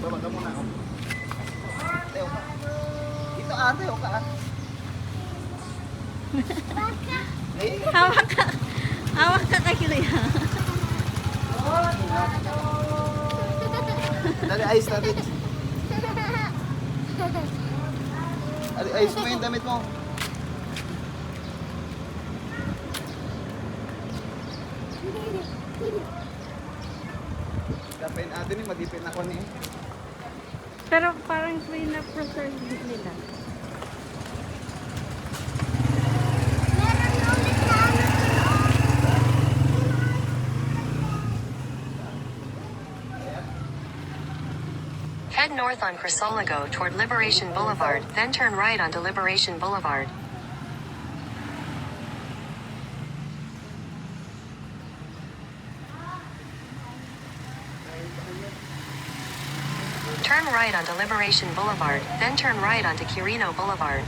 Baba ka muna. Tayo ka. Dito tayo ka. Hawak ka. Hawak ka kay Kuya. Dali, ayos natin. Ayos mo yung damit mo. Dapat natin yung magipin ako ni. Pero parang pina-preserve nila. Head north on Crisologo toward Liberation Boulevard, then turn right onto Liberation Boulevard. Turn right onto Liberation Boulevard, then turn right onto Quirino Boulevard.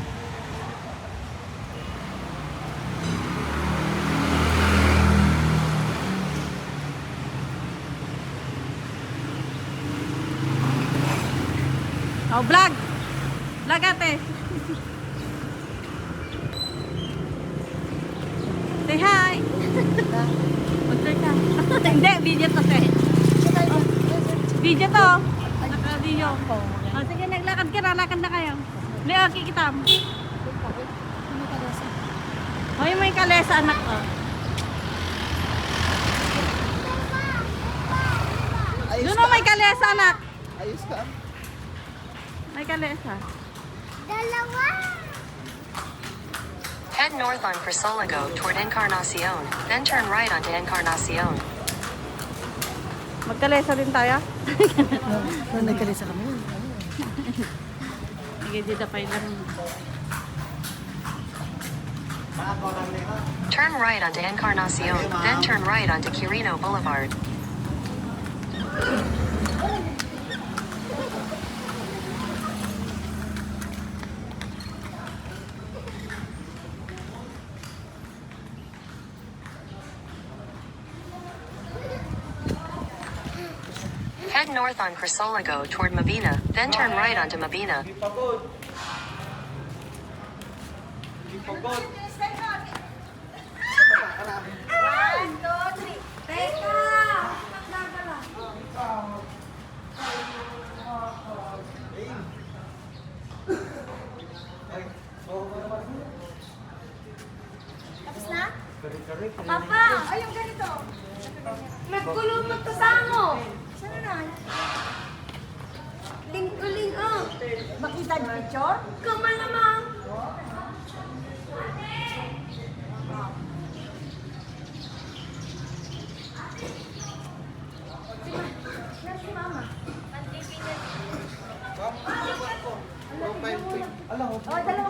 Oh, vlog! Vlog ate! Say hi! Mag-try ka. Hindi, video to say. Video to. Naka-video. Oh, sige, naglakad ka na. Lakad na kayo. Leo, kikitam. Oh, yung may kalesa anak ko. Ayos Doon ka. may kalesa anak. Ayos ka. May kalesa. Dalawa! Head north on Crisologo toward Encarnacion, then turn right onto Encarnacion. Magkalesa din tayo? Nagkalisa kami. Sige, dito pa lang. Turn right onto Encarnacion, then turn right onto Quirino Boulevard. Head north on Crisologo toward Mabina, then turn right onto Mabina. Hindi pagod. Hindi pagod. Tapos na? Kari-kari. Papa! Ay, yung ganito. Nagkulumot ka sa mo. Saan na? Ling-uling, oh. Makita yung picture? Kumalamang. Si Mama. Alam mo. Oh, dalawa